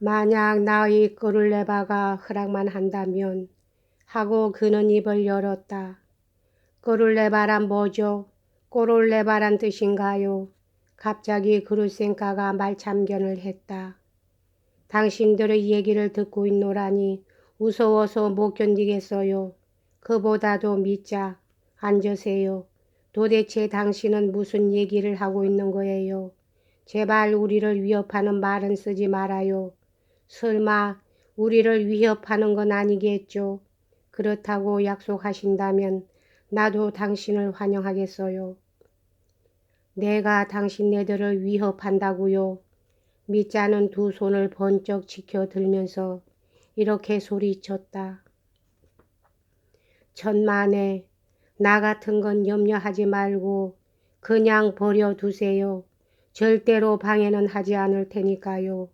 만약 나의 꼬를레바가 허락만 한다면 하고 그는 입을 열었다. 꼬를레바란 뭐죠? 꼬를레바란 뜻인가요? 갑자기 그루센카가 말참견을 했다. 당신들의 얘기를 듣고 있노라니 무서워서 못 견디겠어요. 그보다도 믿자. 앉으세요. 도대체 당신은 무슨 얘기를 하고 있는 거예요? 제발 우리를 위협하는 말은 쓰지 말아요. 설마 우리를 위협하는 건 아니겠죠? 그렇다고 약속하신다면 나도 당신을 환영하겠어요. 내가 당신네들을 위협한다고요? 밑자는 두 손을 번쩍 지켜들면서 이렇게 소리쳤다. 천만에 나 같은 건 염려하지 말고 그냥 버려두세요. 절대로 방해는 하지 않을 테니까요.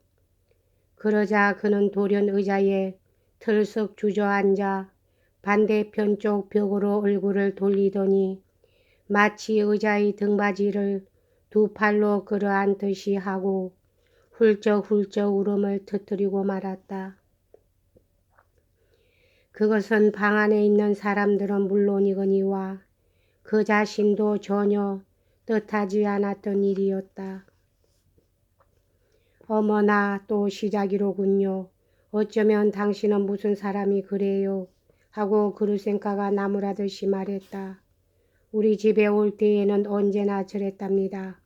그러자 그는 돌연 의자에 털썩 주저앉아 반대편 쪽 벽으로 얼굴을 돌리더니 마치 의자의 등받이를 두 팔로 끌어안듯이 하고 훌쩍훌쩍 울음을 터뜨리고 말았다. 그것은 방 안에 있는 사람들은 물론이거니와 그 자신도 전혀 뜻하지 않았던 일이었다. 어머나 또 시작이로군요. 어쩌면 당신은 무슨 사람이 그래요? 하고 그루센카가 나무라듯이 말했다. 우리 집에 올 때에는 언제나 저랬답니다.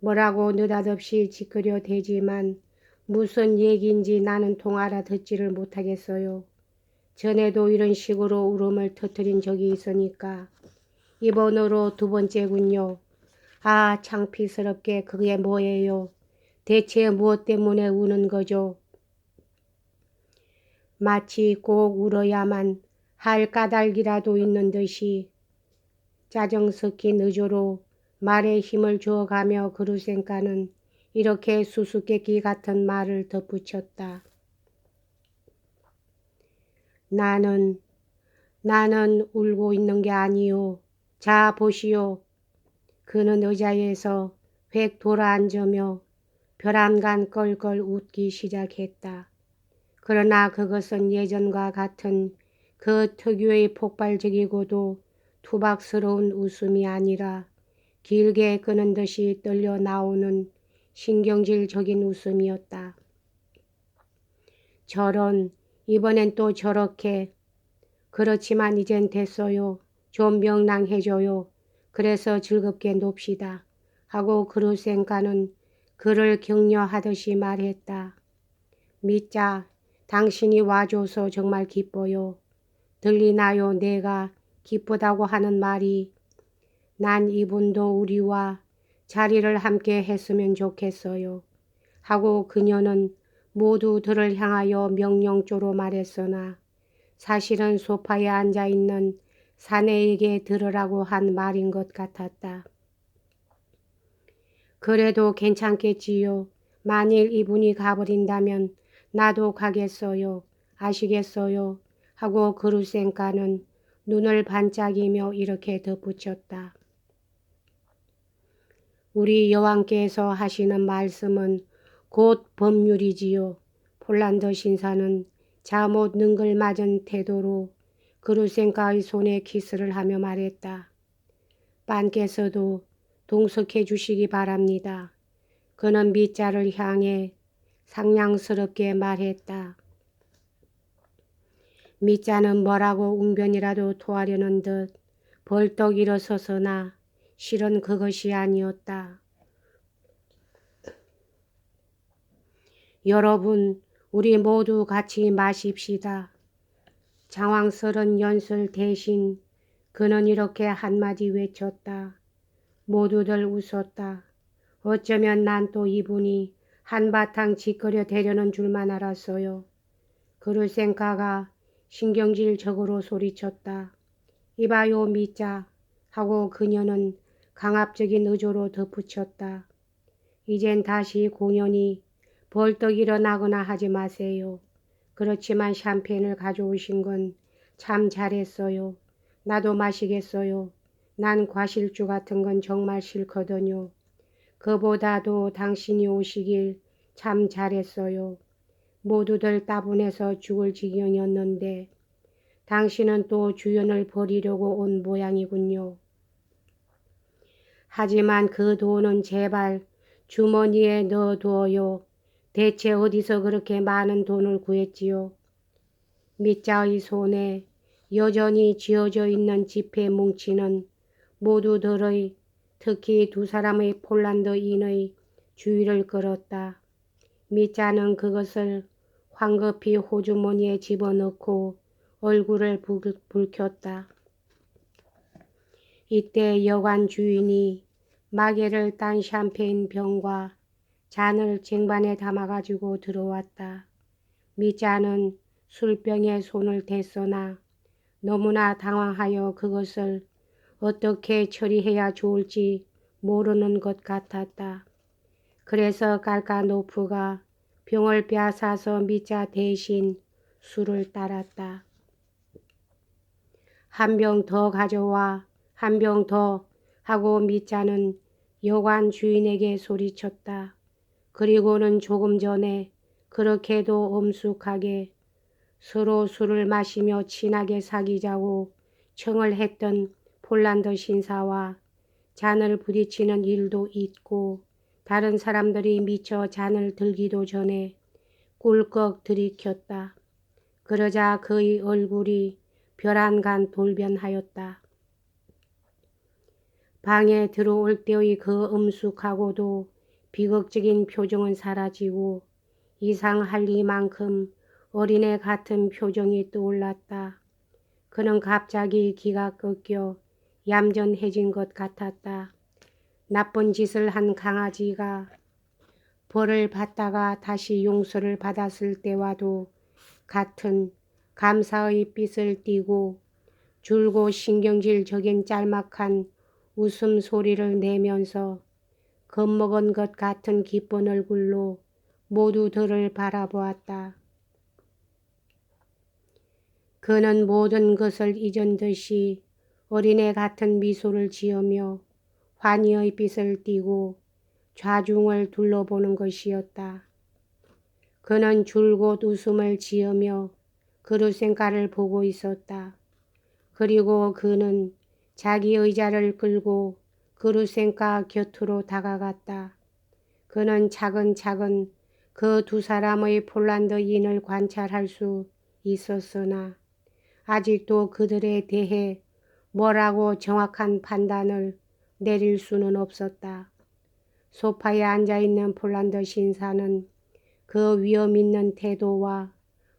뭐라고 느닷없이 지그려 대지만 무슨 얘기인지 나는 통 알아듣지를 못하겠어요. 전에도 이런 식으로 울음을 터뜨린 적이 있으니까 이번으로 두 번째군요. 아, 창피스럽게 그게 뭐예요? 대체 무엇 때문에 우는 거죠? 마치 꼭 울어야만 할 까닭이라도 있는 듯이 짜증 섞인 의조로 말에 힘을 주어가며 그루센카는 이렇게 수수께끼 같은 말을 덧붙였다. 나는 울고 있는 게 아니요. 자 보시오. 그는 의자에서 획 돌아앉으며 벼랑간 껄껄 웃기 시작했다. 그러나 그것은 예전과 같은 그 특유의 폭발적이고도 투박스러운 웃음이 아니라 길게 끄는 듯이 떨려 나오는 신경질적인 웃음이었다. 저런, 이번엔 또 저렇게. 그렇지만 이젠 됐어요. 좀 명랑해져요. 그래서 즐겁게 놉시다. 하고 그루센카는 그를 격려하듯이 말했다. 믿자. 당신이 와줘서 정말 기뻐요. 들리나요? 내가 기쁘다고 하는 말이. 난 이분도 우리와 자리를 함께 했으면 좋겠어요. 하고 그녀는 모두들을 향하여 명령조로 말했으나 사실은 소파에 앉아있는 사내에게 들으라고 한 말인 것 같았다. 그래도 괜찮겠지요. 만일 이분이 가버린다면 나도 가겠어요. 아시겠어요? 하고 그루센카는 눈을 반짝이며 이렇게 덧붙였다. 우리 여왕께서 하시는 말씀은 곧 법률이지요. 폴란드 신사는 잠옷 능글맞은 태도로 그루센카의 손에 키스를 하며 말했다. 빤께서도 동석해 주시기 바랍니다. 그는 밑자를 향해 상냥스럽게 말했다. 밑자는 뭐라고 웅변이라도 토하려는 듯 벌떡 일어서서나 실은 그것이 아니었다. 여러분, 우리 모두 같이 마십시다. 장황스런 연설 대신 그는 이렇게 한마디 외쳤다. 모두들 웃었다. 어쩌면 난 또 이분이 한바탕 짓거려 대려는 줄만 알았어요. 그루센카가 신경질적으로 소리쳤다. 이봐요 밑자. 하고 그녀는 강압적인 의조로 덧붙였다. 이젠 다시 공연히 벌떡 일어나거나 하지 마세요. 그렇지만 샴페인을 가져오신 건 참 잘했어요. 나도 마시겠어요. 난 과실주 같은 건 정말 싫거든요. 그보다도 당신이 오시길 참 잘했어요. 모두들 따분해서 죽을 지경이었는데 당신은 또 주연을 버리려고 온 모양이군요. 하지만 그 돈은 제발 주머니에 넣어두어요. 대체 어디서 그렇게 많은 돈을 구했지요? 밑자의 손에 여전히 쥐어져 있는 지폐 뭉치는 모두들의, 특히 두 사람의 폴란드인의 주의를 끌었다. 밑자는 그것을 황급히 호주머니에 집어넣고 얼굴을 붉혔다. 이때 여관 주인이 마개를 딴 샴페인 병과 잔을 쟁반에 담아가지고 들어왔다. 밑자는 술병에 손을 댔으나 너무나 당황하여 그것을 어떻게 처리해야 좋을지 모르는 것 같았다. 그래서 깔까노프가 병을 빼앗아서 밑자 대신 술을 따랐다. 한 병 더 가져와, 한 병 더 하고 밑자는 여관 주인에게 소리쳤다. 그리고는 조금 전에 그렇게도 엄숙하게 서로 술을 마시며 친하게 사귀자고 청을 했던 폴란드 신사와 잔을 부딪히는 일도 있고 다른 사람들이 미처 잔을 들기도 전에 꿀꺽 들이켰다. 그러자 그의 얼굴이 별안간 돌변하였다. 방에 들어올 때의 그 엄숙하고도 비극적인 표정은 사라지고 이상할리만큼 어린애 같은 표정이 떠올랐다. 그는 갑자기 기가 꺾여 얌전해진 것 같았다. 나쁜 짓을 한 강아지가 벌을 받다가 다시 용서를 받았을 때와도 같은 감사의 빛을 띠고 줄고 신경질적인 짤막한 웃음소리를 내면서 겁먹은 것 같은 기쁜 얼굴로 모두들을 바라보았다. 그는 모든 것을 잊은 듯이 어린애 같은 미소를 지으며 환희의 빛을 띠고 좌중을 둘러보는 것이었다. 그는 줄곧 웃음을 지으며 그루센가를 보고 있었다. 그리고 그는 자기 의자를 끌고 그루센가 곁으로 다가갔다. 그는 차근차근 그 두 사람의 폴란드인을 관찰할 수 있었으나 아직도 그들에 대해 뭐라고 정확한 판단을 내릴 수는 없었다. 소파에 앉아있는 폴란드 신사는 그 위험 있는 태도와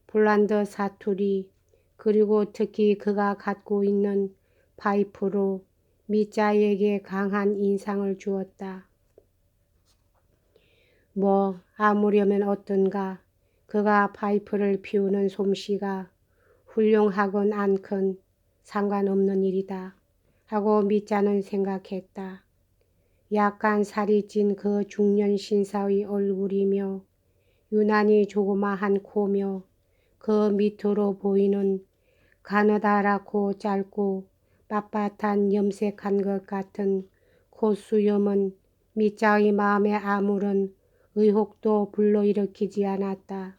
폴란드 사투리 그리고 특히 그가 갖고 있는 파이프로 밑자에게 강한 인상을 주었다. 뭐 아무려면 어떤가 그가 파이프를 피우는 솜씨가 훌륭하건 않건 상관없는 일이다 하고 밑자는 생각했다. 약간 살이 찐 그 중년 신사의 얼굴이며 유난히 조그마한 코며 그 밑으로 보이는 가느다랗고 짧고 빳빳한 염색한 것 같은 콧수염은 밑자의 마음에 아무런 의혹도 불러일으키지 않았다.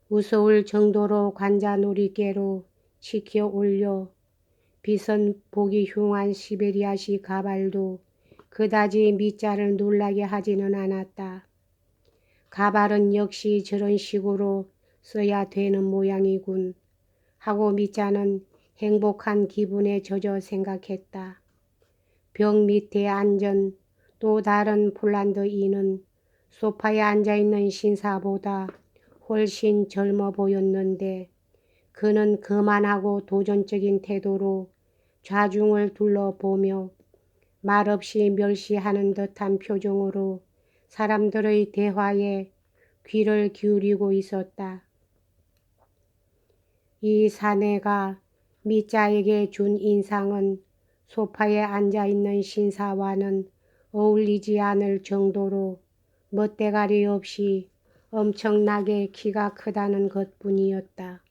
무서울 정도로 관자놀이개로 치켜 올려 빛은 보기 흉한 시베리아식 가발도 그다지 밑자를 놀라게 하지는 않았다. 가발은 역시 저런 식으로 써야 되는 모양이군 하고 밑자는 행복한 기분에 젖어 생각했다. 벽 밑에 앉은 또 다른 폴란드인은 소파에 앉아있는 신사보다 훨씬 젊어 보였는데 그는 거만하고 도전적인 태도로 좌중을 둘러보며 말없이 멸시하는 듯한 표정으로 사람들의 대화에 귀를 기울이고 있었다. 이 사내가 밑자에게 준 인상은 소파에 앉아있는 신사와는 어울리지 않을 정도로 멋대가리 없이 엄청나게 키가 크다는 것뿐이었다.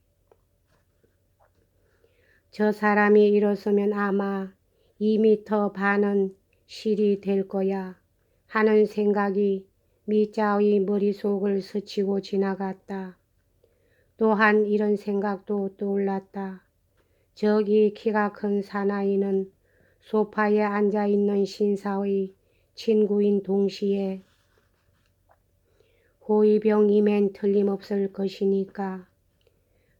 저 사람이 일어서면 아마 2미터 반은 실이 될 거야 하는 생각이 미자의 머릿속을 스치고 지나갔다. 또한 이런 생각도 떠올랐다. 저기 키가 큰 사나이는 소파에 앉아있는 신사의 친구인 동시에 호위병이면 틀림없을 것이니까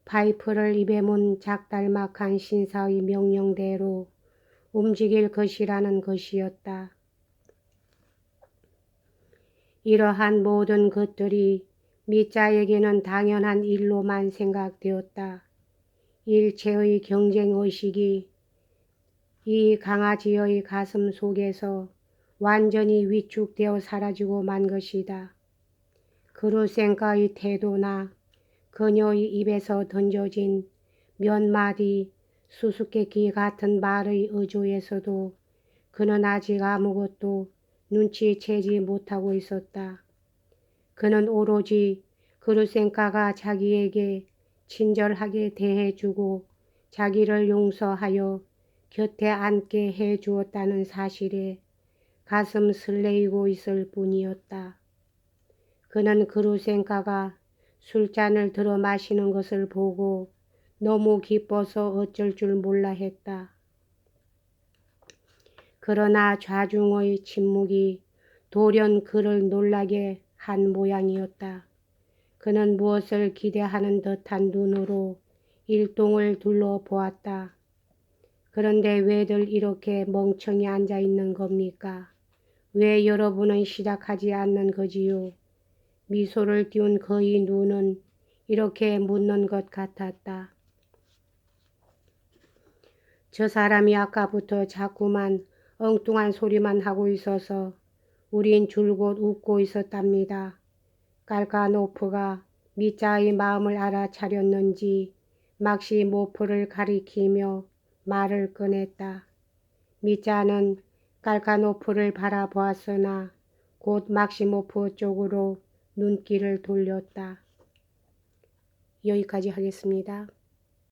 파이프를 입에 문 작달막한 신사의 명령대로 움직일 것이라는 것이었다. 이러한 모든 것들이 미자에게는 당연한 일로만 생각되었다. 일체의 경쟁의식이 이 강아지의 가슴 속에서 완전히 위축되어 사라지고 만 것이다. 그루센카의 태도나 그녀의 입에서 던져진 몇 마디 수수께끼 같은 말의 어조에서도 그는 아직 아무것도 눈치채지 못하고 있었다. 그는 오로지 그루센카가 자기에게 친절하게 대해주고 자기를 용서하여 곁에 앉게 해주었다는 사실에 가슴 설레이고 있을 뿐이었다. 그는 그루센카가 술잔을 들어 마시는 것을 보고 너무 기뻐서 어쩔 줄 몰라 했다. 그러나 좌중의 침묵이 돌연 그를 놀라게 한 모양이었다. 그는 무엇을 기대하는 듯한 눈으로 일동을 둘러보았다. 그런데 왜들 이렇게 멍청이 앉아 있는 겁니까? 왜 여러분은 시작하지 않는 거지요? 미소를 띄운 그의 눈은 이렇게 묻는 것 같았다. 저 사람이 아까부터 자꾸만 엉뚱한 소리만 하고 있어서 우린 줄곧 웃고 있었답니다. 깔까노프가 미자의 마음을 알아차렸는지 막시 모프를 가리키며 말을 꺼냈다. 미자는 깔까노프를 바라보았으나 곧 막시모프 쪽으로 눈길을 돌렸다. 여기까지 하겠습니다.